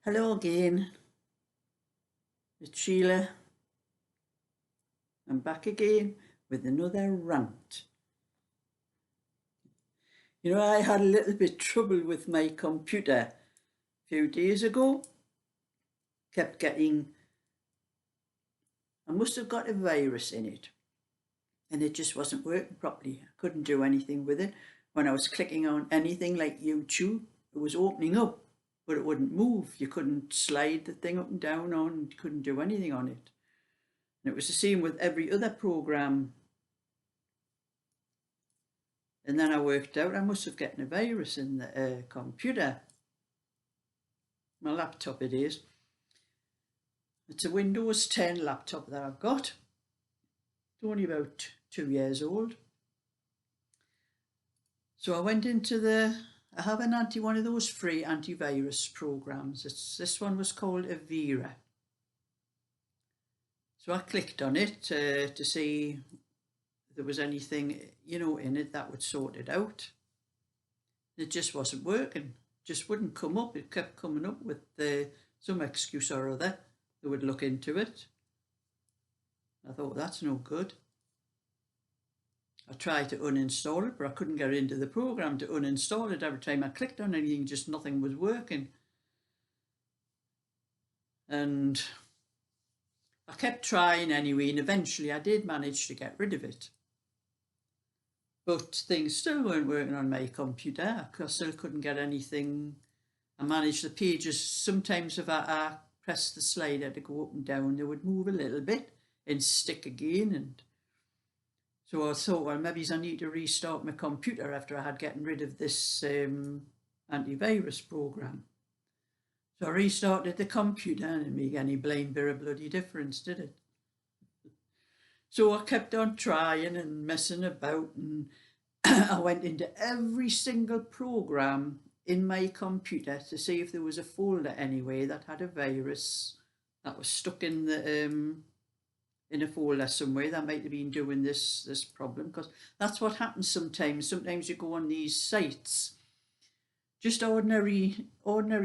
Hello again, it's Sheila. I'm back again with another rant. You know, I had a little bit trouble with my computer a few days ago. Kept getting, I must have got a virus in it, and it just wasn't working properly. I couldn't do anything with it. When I was clicking on anything like YouTube, it was opening up, but it wouldn't move. You couldn't slide the thing up and down on, you couldn't do anything on it. And it was the same with every other program. And then I worked out I must have gotten a virus in the computer. My laptop it is. It's a Windows 10 laptop that I've got. It's only about 2 years old. So I went into I have one of those free antivirus programs. This one was called Avira. So I clicked on it to see if there was anything, in it that would sort it out. It just wasn't working. Just wouldn't come up. It kept coming up with some excuse or other. They would look into it. I thought, that's no good. I tried to uninstall it, but I couldn't get into the program to uninstall it. Every time I clicked on anything, just nothing was working. And I kept trying anyway, and eventually I did manage to get rid of it. But things still weren't working on my computer. I still couldn't get anything. I managed the pages. Sometimes if I pressed the slider to go up and down, they would move a little bit and stick again. And so I thought, well, maybe I need to restart my computer after I had gotten rid of this antivirus program. So I restarted the computer, and it didn't make any blame bit of bloody difference, did it? So I kept on trying and messing about, and I went into every single program in my computer to see if there was a folder anyway that had a virus that was stuck in a folder somewhere that might have been doing this problem, because that's what happens sometimes. Sometimes you go on these sites, just ordinary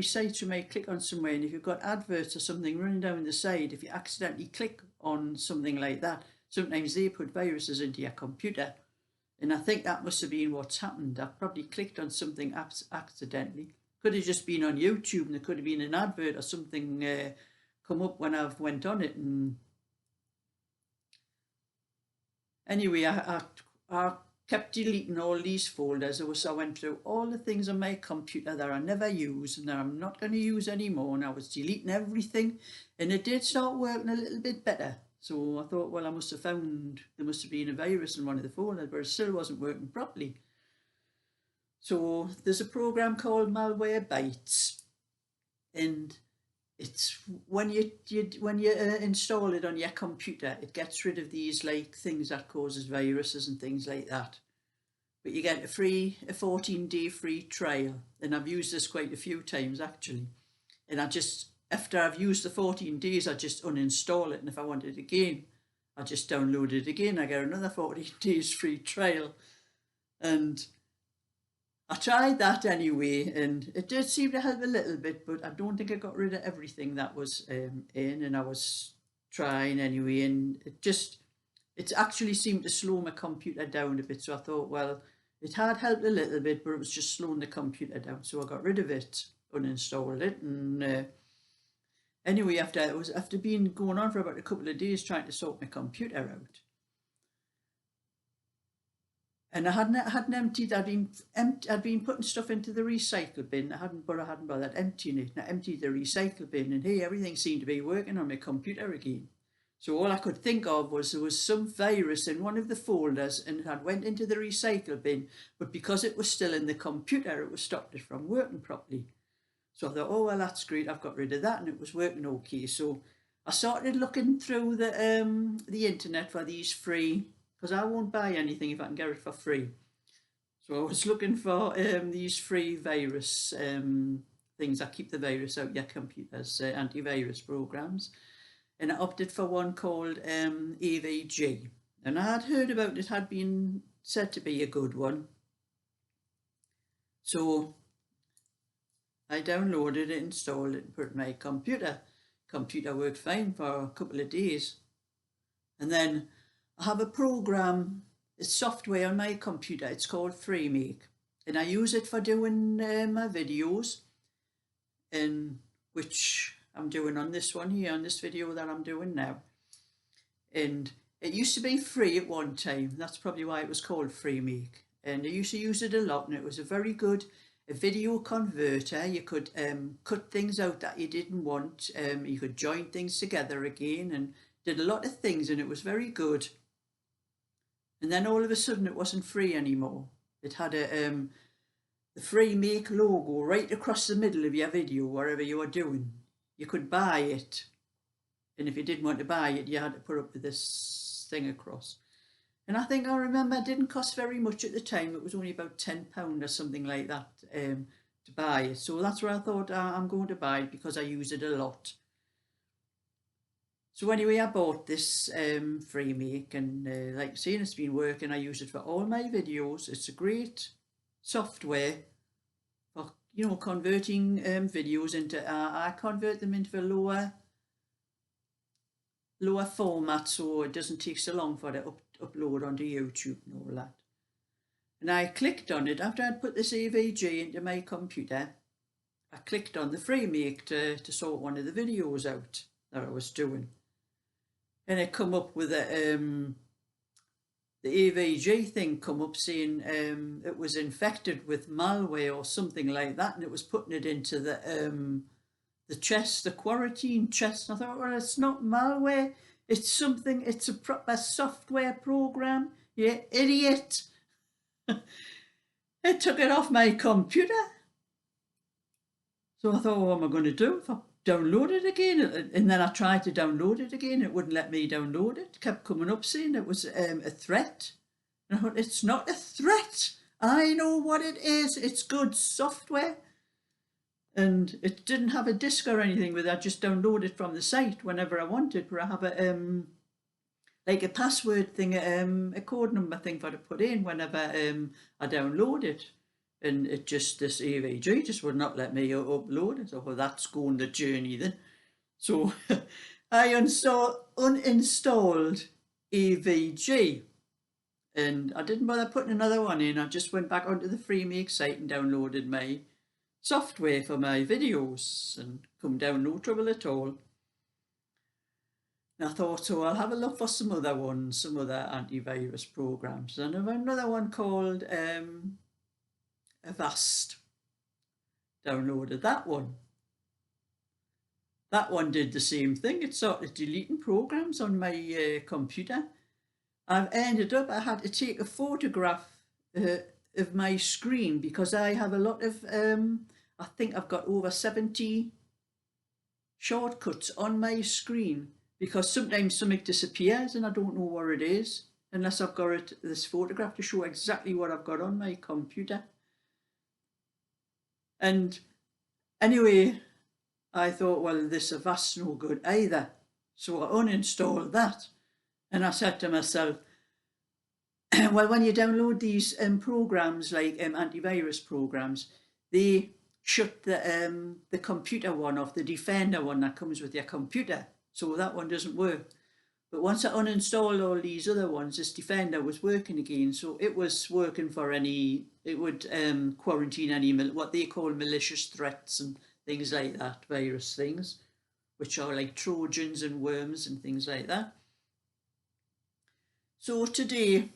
sites. You may click on somewhere, and if you've got adverts or something running down the side, if you accidentally click on something like that, sometimes they put viruses into your computer. And I think that must have been what's happened. I probably clicked on something accidentally. Could have just been on YouTube, and there could have been an advert or something come up when I've went on it. And anyway, I kept deleting all these folders. So I went through all the things on my computer that I never use and that I'm not going to use anymore. And I was deleting everything, and it did start working a little bit better. So I thought, well, there must have been a virus in one of the folders, but it still wasn't working properly. So there's a program called Malwarebytes, and it's when you install it on your computer, it gets rid of these like things that causes viruses and things like that. But you get a 14-day free trial, and I've used this quite a few times actually. And after I've used the 14 days, I just uninstall it, and if I want it again, I just download it again. I get another 14 days free trial, and I tried that anyway, and it did seem to help a little bit, but I don't think I got rid of everything that was in, and I was trying anyway, and it actually seemed to slow my computer down a bit. So I thought, well, it had helped a little bit, but it was just slowing the computer down. So I got rid of it, uninstalled it, and anyway, after being going on for about a couple of days trying to sort my computer out, and I hadn't emptied. I'd been putting stuff into the recycle bin. I hadn't bothered emptying it. And I emptied the recycle bin, and hey, everything seemed to be working on my computer again. So all I could think of was there was some virus in one of the folders, and it had went into the recycle bin, but because it was still in the computer, it was stopped it from working properly. So I thought, oh well, that's great. I've got rid of that, and it was working okay. So I started looking through the internet for these free, because I won't buy anything if I can get it for free. So I was looking for these free virus things that keep the virus out your computers, antivirus programs. And I opted for one called AVG. And I had heard about it, had been said to be a good one. So I downloaded it, installed it, and put it in my computer. Computer worked fine for a couple of days. And then I have a program, it's software on my computer, it's called FreeMake. And I use it for doing my videos, in which I'm doing on this one here, on this video that I'm doing now. And it used to be free at one time. That's probably why it was called FreeMake. And I used to use it a lot, and it was a very good video converter. You could cut things out that you didn't want. You could join things together again, and did a lot of things, and it was very good. And then all of a sudden it wasn't free anymore. It had the FreeMake logo right across the middle of your video, wherever you were doing. You could buy it, and if you didn't want to buy it, you had to put up with this thing across. And I think I remember it didn't cost very much at the time. It was only about £10 or something like that to buy it. So that's where I thought I'm going to buy it, because I use it a lot. So anyway, I bought this FreeMake, and like I say, it's been working. I use it for all my videos. It's a great software for, you know, converting videos into, I convert them into a lower format, so it doesn't take so long for it to upload onto YouTube and all that. And I clicked on it after I'd put this AVG into my computer. I clicked on the FreeMake to sort one of the videos out that I was doing, and it come up with the AVG thing come up saying it was infected with malware or something like that, and it was putting it into the chest, the quarantine chest. And I thought, well, it's not malware, it's something, it's a proper software program, you idiot. It took it off my computer. So I thought, what am I going to do if I download it again? And then I tried to download it again, it wouldn't let me download it. It kept coming up saying it was a threat. And I thought, it's not a threat, I know what it is, it's good software. And it didn't have a disk or anything with it. I just download it from the site whenever I wanted, where I have a like a password thing, a code number thing for to put in whenever I download it. And it just, this AVG just would not let me upload it. So, well, that's going the journey then. So I uninstalled AVG, and I didn't bother putting another one in. I just went back onto the FreeMake site and downloaded my software for my videos, and come down no trouble at all. And I thought, so I'll have a look for some other ones, some other antivirus programs. And I have another one called Avast. Downloaded that one. That one did the same thing. It started deleting programs on my computer. I've ended up, I had to take a photograph of my screen, because I have a lot of I think I've got over 70 shortcuts on my screen, because sometimes something disappears and I don't know where it is unless I've got this photograph to show exactly what I've got on my computer. And anyway, I thought, well, this Avast's no good either. So I uninstalled that, and I said to myself, well, when you download these programs like antivirus programs, they shut the computer one off, the Defender one that comes with your computer, so that one doesn't work. But once I uninstalled all these other ones, this Defender was working again, so it was working for any, it would quarantine any, what they call malicious threats and things like that, virus things, which are like Trojans and worms and things like that. So today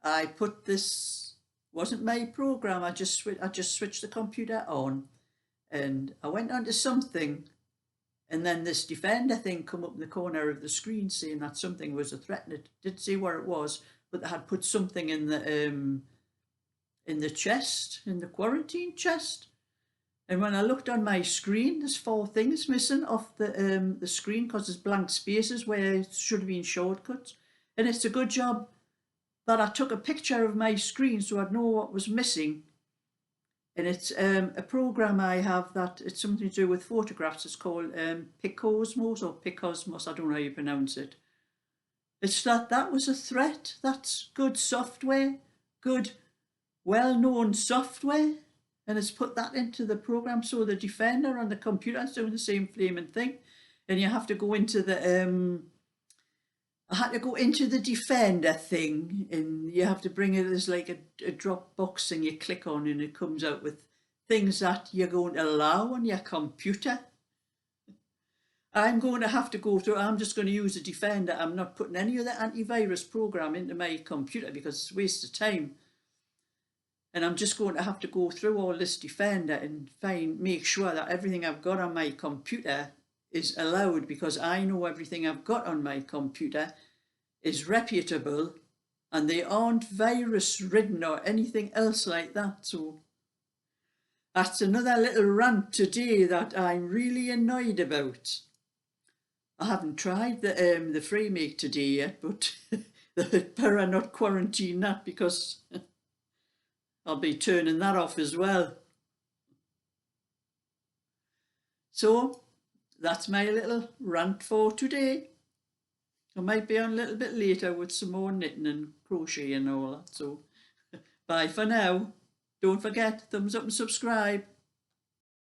I put this, wasn't my program, I just switched the computer on, and I went onto something, and then this Defender thing come up in the corner of the screen saying that something was a threat, and it didn't say where it was, but they had put something in the chest, in the quarantine chest. And when I looked on my screen, there's 4 things missing off the screen, because there's blank spaces where it should have been shortcuts. And it's a good job that I took a picture of my screen so I'd know what was missing. And it's a program I have that it's something to do with photographs. It's called Picosmos or Picosmos, I don't know how you pronounce it. It's that was a threat. That's good software, good well-known software. and it's put that into the program. So the Defender on the computer is doing the same flaming thing, and you have to go into the I had to go into the Defender thing, and you have to bring it as like a Dropbox thing you click on, and it comes out with things that you're going to allow on your computer. I'm going to have to go through, I'm just going to use a Defender. I'm not putting any of the antivirus program into my computer because it's a waste of time. And I'm just going to have to go through all this Defender and make sure that everything I've got on my computer is allowed, because I know everything I've got on my computer is reputable and they aren't virus ridden or anything else like that. So that's another little rant today that I'm really annoyed about. I haven't tried the FreeMake today yet, but they better not quarantine that, because I'll be turning that off as well. So that's my little rant for today. I might be on a little bit later with some more knitting and crochet and all that. So bye for now. Don't forget, thumbs up and subscribe.